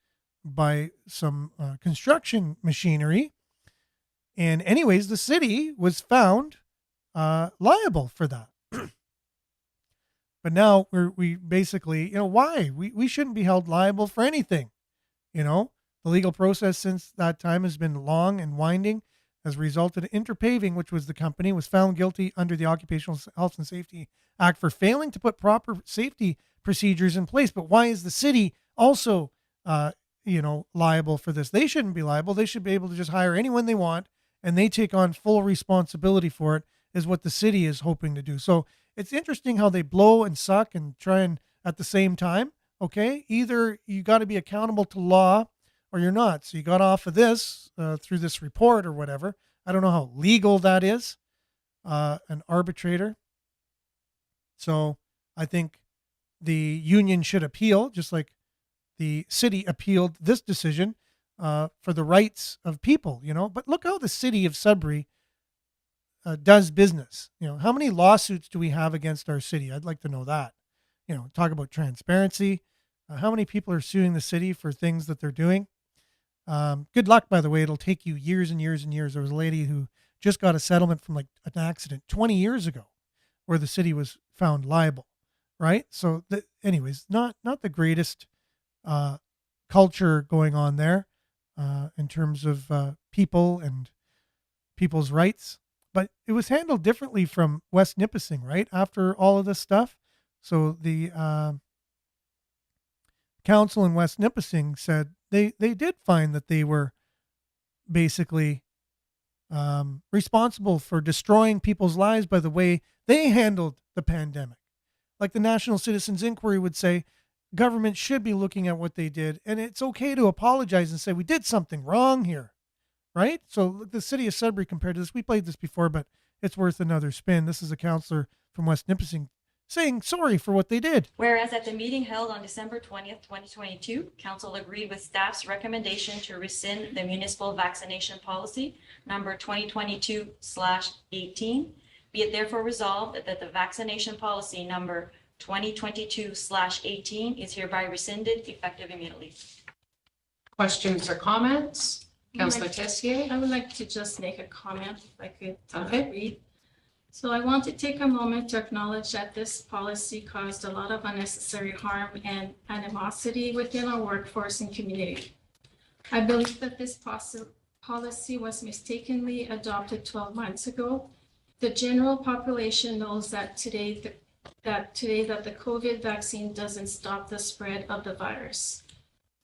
by some construction machinery. And anyways, the city was found liable for that. But now we basically, why? We shouldn't be held liable for anything. The legal process since that time has been long and winding. As resulted, Interpaving, which was the company, was found guilty under the Occupational Health and Safety Act for failing to put proper safety procedures in place. But why is the city also, liable for this? They shouldn't be liable. They should be able to just hire anyone they want, and they take on full responsibility for it, is what the city is hoping to do. So it's interesting how they blow and suck and try and at the same time. Okay, either you got to be accountable to law or you're not. So you got off of this through this report or whatever. I don't know how legal that is, an arbitrator. So I think the union should appeal, just like the city appealed this decision for the rights of people, But look how the city of Sudbury does business. How many lawsuits do we have against our city? I'd like to know that. Talk about transparency. How many people are suing the city for things that they're doing? Good luck, by the way. It'll take you years and years and years. There was a lady who just got a settlement from like an accident 20 years ago where the city was found liable, right? So anyways, not the greatest culture going on there in terms of people and people's rights. But it was handled differently from West Nipissing, right? After all of this stuff. So the council in West Nipissing said they did find that they were basically responsible for destroying people's lives by the way they handled the pandemic. Like the National Citizens Inquiry would say, government should be looking at what they did, and it's okay to apologize and say we did something wrong here, right? So the city of Sudbury compared to this, we played this before, but it's worth another spin. This is a councillor from West Nipissing saying sorry for what they did. Whereas at the meeting held on December 20th, 2022, Council agreed with staff's recommendation to rescind the municipal vaccination policy number 2022/18. Be it therefore resolved that the vaccination policy number 2022/18 is hereby rescinded effective immediately. Questions or comments? Councillor Tessier? I would like to just make a comment if I could Okay. read. So I want to take a moment to acknowledge that this policy caused a lot of unnecessary harm and animosity within our workforce and community. I believe that this policy was mistakenly adopted 12 months ago. The general population knows that today that the COVID vaccine doesn't stop the spread of the virus.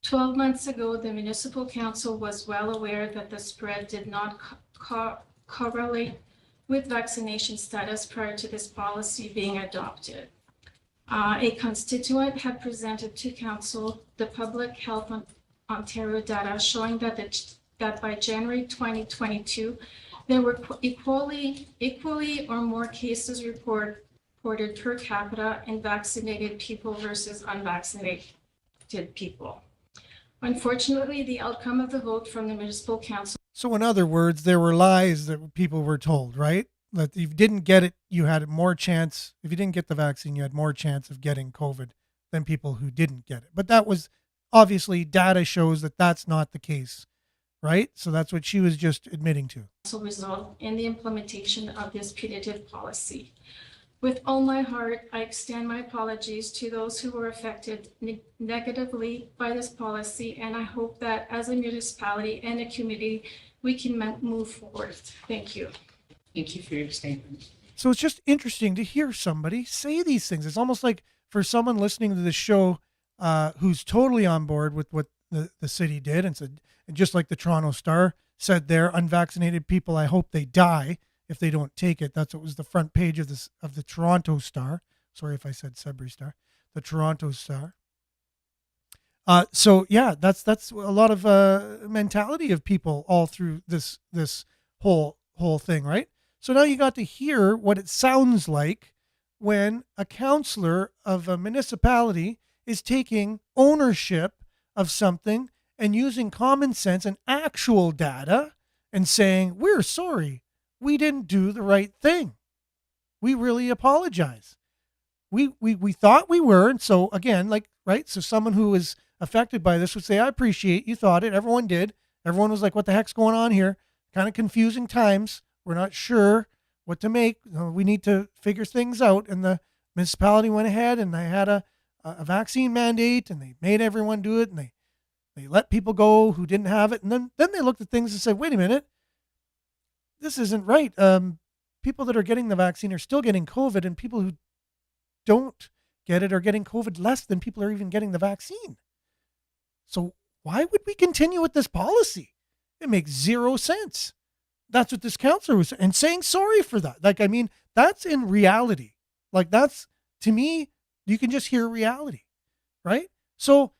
12 months ago, the municipal council was well aware that the spread did not correlate with vaccination status prior to this policy being adopted. A constituent had presented to council the Public Health Ontario data showing that by January 2022, there were equally or more cases reported per capita in vaccinated people versus unvaccinated people. Unfortunately, the outcome of the vote from the municipal council. So in other words, there were lies that people were told, right? That if you didn't get it, you had more chance. If you didn't get the vaccine, you had more chance of getting COVID than people who didn't get it. But that was obviously data shows that that's not the case, right? So that's what she was just admitting to. Also result in the implementation of this punitive policy. With all my heart, I extend my apologies to those who were affected negatively by this policy, and I hope that as a municipality and a community, we can move forward. Thank you. Thank you for your statement. So it's just interesting to hear somebody say these things. It's almost like for someone listening to this show who's totally on board with what the city did and said, and just like the Toronto Star said there, unvaccinated people, I hope they die if they don't take it. That's what was the front page of the Toronto Star. Sorry if I said Sudbury Star, the Toronto Star. So yeah, that's a lot of mentality of people all through this whole thing, right? So now you got to hear what it sounds like when a councillor of a municipality is taking ownership of something and using common sense and actual data and saying, we're sorry, we didn't do the right thing. We really apologize. We thought we were. And so again, like, right. So someone who is affected by this would say, I appreciate you thought it. Everyone did. Everyone was like, what the heck's going on here? Kind of confusing times. We're not sure what to make. We need to figure things out. And the municipality went ahead and they had a vaccine mandate, and they made everyone do it, and they let people go who didn't have it. And then they looked at things and said, wait a minute, this isn't right. People that are getting the vaccine are still getting COVID, and people who don't get it are getting COVID less than people are even getting the vaccine. So why would we continue with this policy? It makes zero sense. That's what this counselor was saying, and saying sorry for that. Like, I mean, that's in reality. Like, that's, to me, you can just hear reality, right? So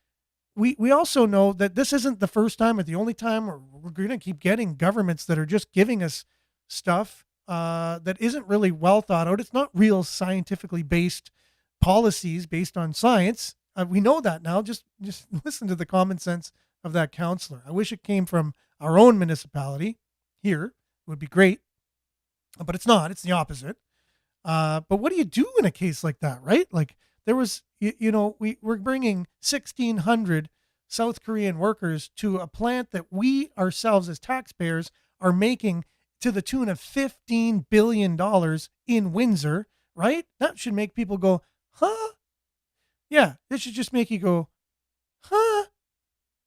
we also know that this isn't the first time or the only time, or we're going to keep getting governments that are just giving us stuff that isn't really well thought out. It's not real scientifically based policies based on science. We know that now. Just listen to the common sense of that counselor. I wish it came from our own municipality here. It would be great, but it's not. It's the opposite. But what do you do in a case like that, right? Like, there was, we're bringing 1,600 South Korean workers to a plant that we ourselves as taxpayers are making to the tune of $15 billion in Windsor, right? That should make people go, huh? Yeah, it should just make you go, huh?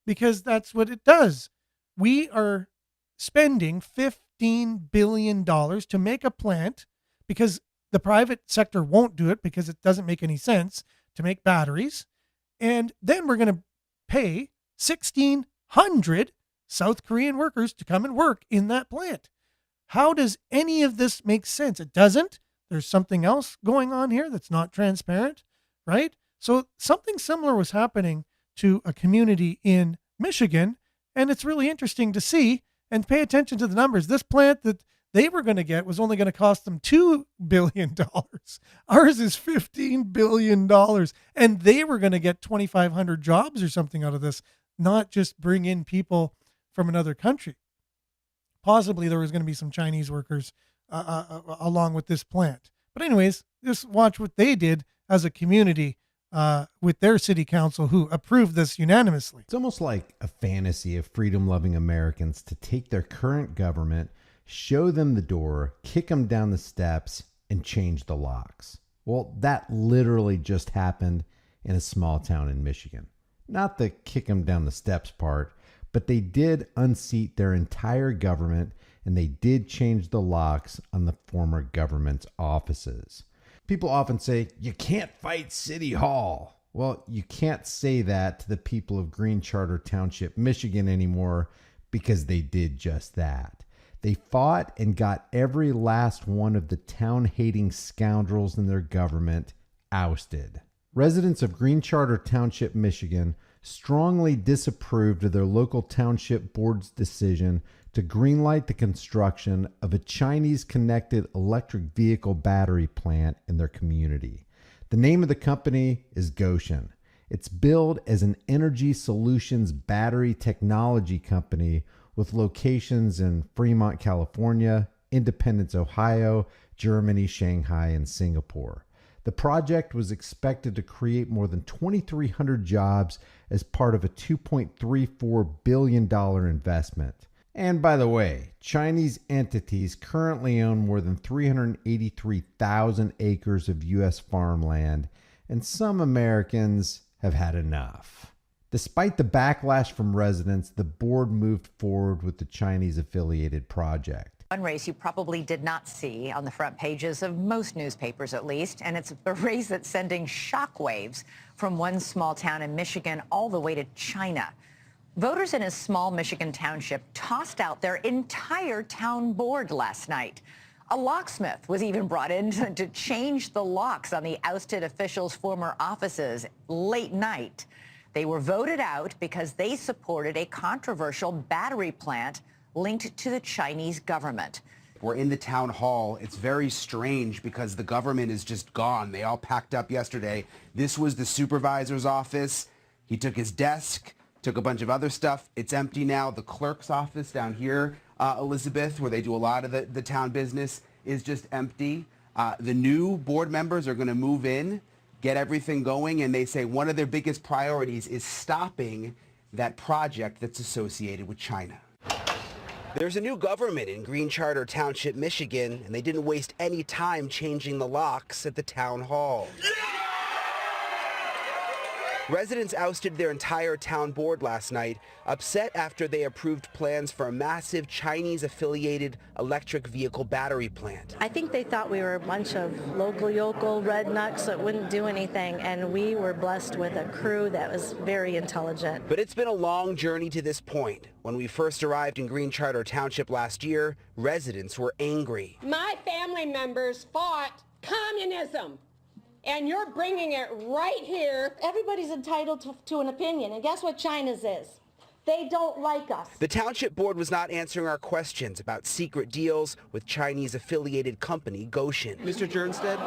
Because that's what it does. We are spending $15 billion to make a plant because the private sector won't do it because it doesn't make any sense to make batteries. And then we're going to pay 1,600 South Korean workers to come and work in that plant. How does any of this make sense? It doesn't. There's something else going on here that's not transparent, right? So something similar was happening to a community in Michigan, and it's really interesting to see and pay attention to the numbers. This plant that they were going to get was only going to cost them $2 billion. Ours is $15 billion. And they were going to get 2,500 jobs or something out of this, not just bring in people from another country. Possibly there was going to be some Chinese workers along with this plant. But anyways, just watch what they did as a community with their city council, who approved this unanimously. It's almost like a fantasy of freedom-loving Americans to take their current government, show them the door, kick them down the steps, and change the locks. Well, that literally just happened in a small town in Michigan. Not the kick them down the steps part, but they did unseat their entire government, and they did change the locks on the former government's offices. People often say, you can't fight City Hall. Well, you can't say that to the people of Green Charter Township, Michigan anymore, because they did just that. They fought and got every last one of the town-hating scoundrels in their government ousted. Residents of Green Charter Township, Michigan, strongly disapproved of their local township board's decision to greenlight the construction of a Chinese-connected electric vehicle battery plant in their community. The name of the company is Goshen. It's billed as an energy solutions battery technology company with locations in Fremont, California, Independence, Ohio, Germany, Shanghai, and Singapore. The project was expected to create more than 2,300 jobs as part of a $2.34 billion investment. And by the way, Chinese entities currently own more than 383,000 acres of U.S. farmland, and some Americans have had enough. Despite the backlash from residents, the board moved forward with the Chinese-affiliated project. One race you probably did not see on the front pages of most newspapers, at least, and it's a race that's sending shockwaves from one small town in Michigan all the way to China. Voters in a small Michigan township tossed out their entire town board last night. A locksmith was even brought in to change the locks on the ousted officials' former offices late night. They were voted out because they supported a controversial battery plant linked to the Chinese government. We're in the town hall. It's very strange because the government is just gone. They all packed up yesterday. This was the supervisor's office. He took his desk, took a bunch of other stuff. It's empty now. The clerk's office down here, Elizabeth, where they do a lot of the town business, is just empty. The new board members are going to move in. get everything going, and they say one of their biggest priorities is stopping that project that's associated with China. There's a new government in Green Charter Township, Michigan, and they didn't waste any time changing the locks at the town hall. Residents ousted their entire town board last night, upset after they approved plans for a massive Chinese-affiliated electric vehicle battery plant. I think they thought we were a bunch of local yokel rednecks that wouldn't do anything, and we were blessed with a crew that was very intelligent. But it's been a long journey to this point. When we first arrived in Green Charter Township last year, residents were angry. My family members fought communism. And you're bringing it right here. Everybody's entitled to an opinion, and guess what China's is? They don't like us. The township board was not answering our questions about secret deals with Chinese-affiliated company Goshen. Mr. Jernstead,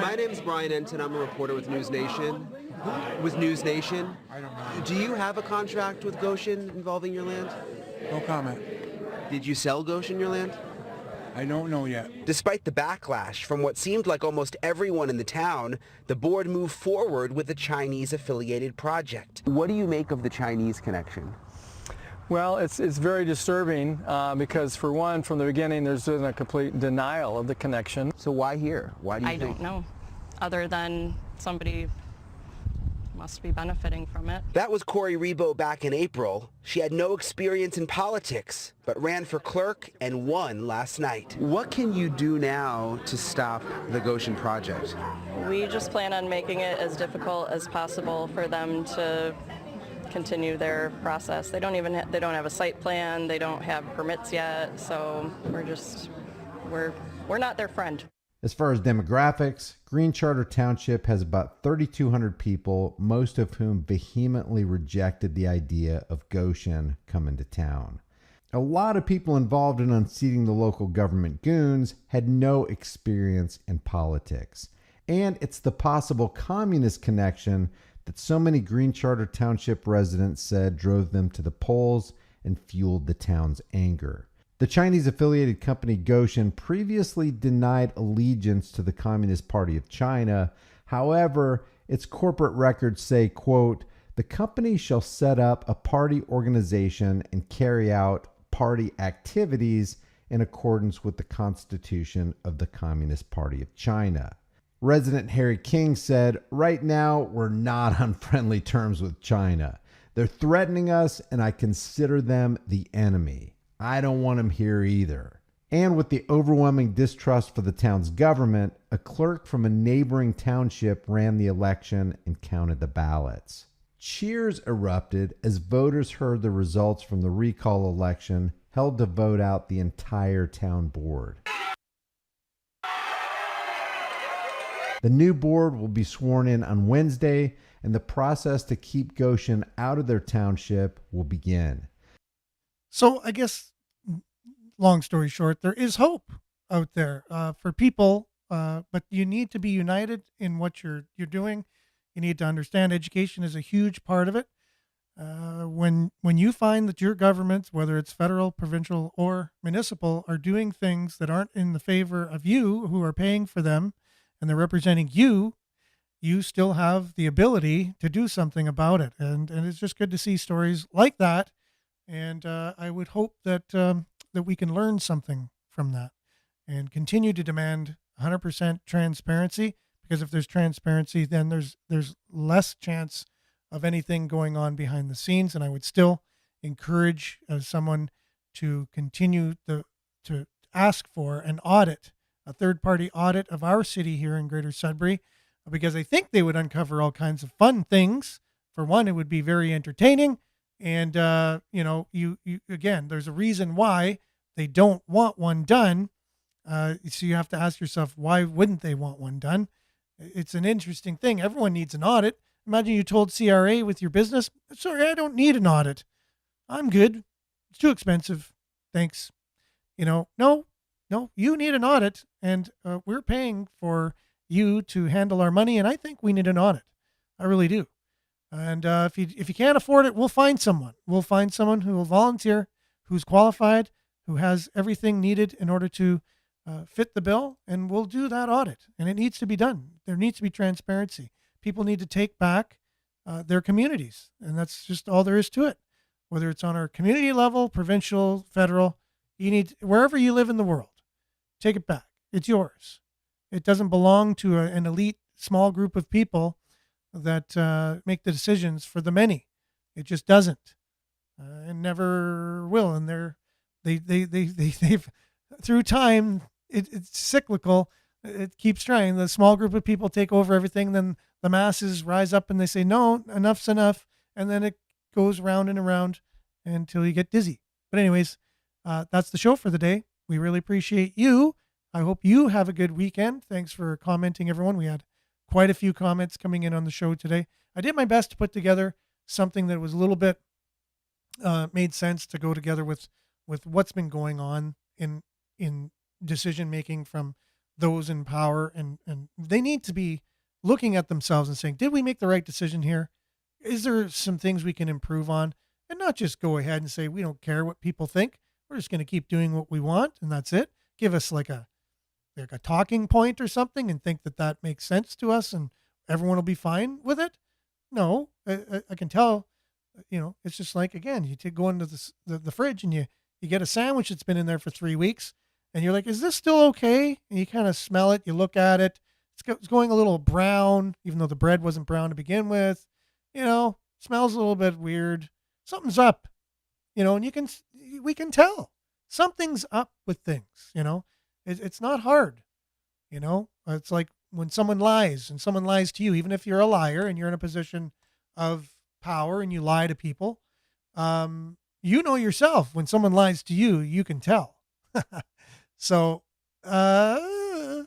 my name is Brian Enton. I'm a reporter with News Nation. With News Nation. I don't know. Do you have a contract with Goshen involving your land? No comment. Did you sell Goshen your land? I don't know yet. Despite the backlash from what seemed like almost everyone in the town, the board moved forward with the Chinese-affiliated project. What do you make of the Chinese connection? Well, it's very disturbing because, for one, from the beginning, there's been a complete denial of the connection. So why here? Why do you think? I don't know, other than somebody must be benefiting from it. That was Corey Rebo back in April. She had no experience in politics, but ran for clerk and won last night. What can you do now to stop the Goshen project? We just plan on making it as difficult as possible for them to continue their process. They don't have a site plan, they don't have permits yet, so we're not their friend. As far as demographics, Green Charter Township has about 3,200 people, most of whom vehemently rejected the idea of Goshen coming to town. A lot of people involved in unseating the local government goons had no experience in politics. And it's the possible communist connection that so many Green Charter Township residents said drove them to the polls and fueled the town's anger. The Chinese-affiliated company Goshen previously denied allegiance to the Communist Party of China. However, its corporate records say, quote, "The company shall set up a party organization and carry out party activities in accordance with the Constitution of the Communist Party of China." Resident Harry King said, "Right now, we're not on friendly terms with China. They're threatening us, and I consider them the enemy. I don't want him here either." And with the overwhelming distrust for the town's government, a clerk from a neighboring township ran the election and counted the ballots. Cheers erupted as voters heard the results from the recall election held to vote out the entire town board. The new board will be sworn in on Wednesday, and the process to keep Goshen out of their township will begin. So I guess, long story short, there is hope out there for people, but you need to be united in what you're doing. You need to understand education is a huge part of it. When you find that your governments, whether it's federal, provincial, or municipal, are doing things that aren't in the favor of you, who are paying for them, and they're representing you, you still have the ability to do something about it. And it's just good to see stories like that. And I would hope that that we can learn something from that and continue to demand 100% transparency, because if there's transparency, then there's less chance of anything going on behind the scenes. And I would still encourage someone to continue to ask for an audit, a third-party audit of our city here in Greater Sudbury, because I think they would uncover all kinds of fun things. For one, it would be very entertaining. And, you again, there's a reason why they don't want one done. So you have to ask yourself, why wouldn't they want one done? It's an interesting thing. Everyone needs an audit. Imagine you told CRA with your business, "Sorry, I don't need an audit. I'm good. It's too expensive. Thanks." No, you need an audit, and we're paying for you to handle our money, and I think we need an audit. I really do. And if you can't afford it, we'll find someone. We'll find someone who will volunteer, who's qualified, who has everything needed in order to fit the bill, and we'll do that audit. And it needs to be done. There needs to be transparency. people need to take back their communities. And that's just all there is to it. Whether it's on our community level, provincial, federal, you need, wherever you live in the world, take it back. It's yours. It doesn't belong to an elite small group of people that make the decisions for the many. It just doesn't, and never will. And they've through time, it's cyclical. It keeps trying. The small group of people take over everything. Then the masses rise up and they say, no, enough's enough. And then it goes round and around until you get dizzy. But anyways, that's the show for the day. We really appreciate you. I hope you have a good weekend. Thanks for commenting, everyone. We had quite a few comments coming in on the show today. I did my best to put together something that was a little bit made sense to go together with what's been going on in decision making from those in power, and they need to be looking at themselves and saying, did we make the right decision here? Is there some things we can improve on? And not just go ahead and say, we don't care what people think. We're just going to keep doing what we want, and that's it. Give us like a talking point or something and think that makes sense to us and everyone will be fine with it. No, I can tell, it's just like, again, you go into the fridge and you get a sandwich that's been in there for 3 weeks and you're like, is this still okay? And you kind of smell it, you look at it, it's going a little brown, even though the bread wasn't brown to begin with, smells a little bit weird. Something's up, and we can tell something's up with things, It's not hard, It's like when someone lies and someone lies to you, even if you're a liar and you're in a position of power and you lie to people, yourself, when someone lies to you, you can tell. So, no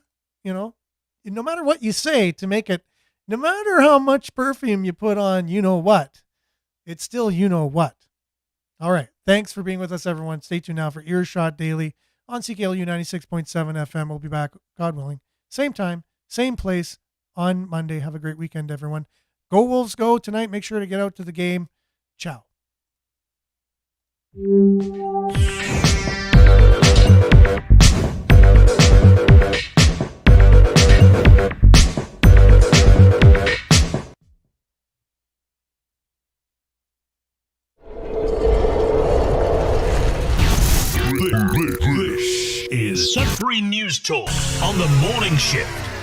matter what you say to make it, no matter how much perfume you put on, what, it's still what. All right. Thanks for being with us, everyone. Stay tuned now for Earshot Daily on CKLU 96.7 FM. We'll be back, God willing, same time, same place on Monday. Have a great weekend, everyone. Go Wolves, go tonight. Make sure to get out to the game. Ciao. This is Sudbury News Talk on the morning shift.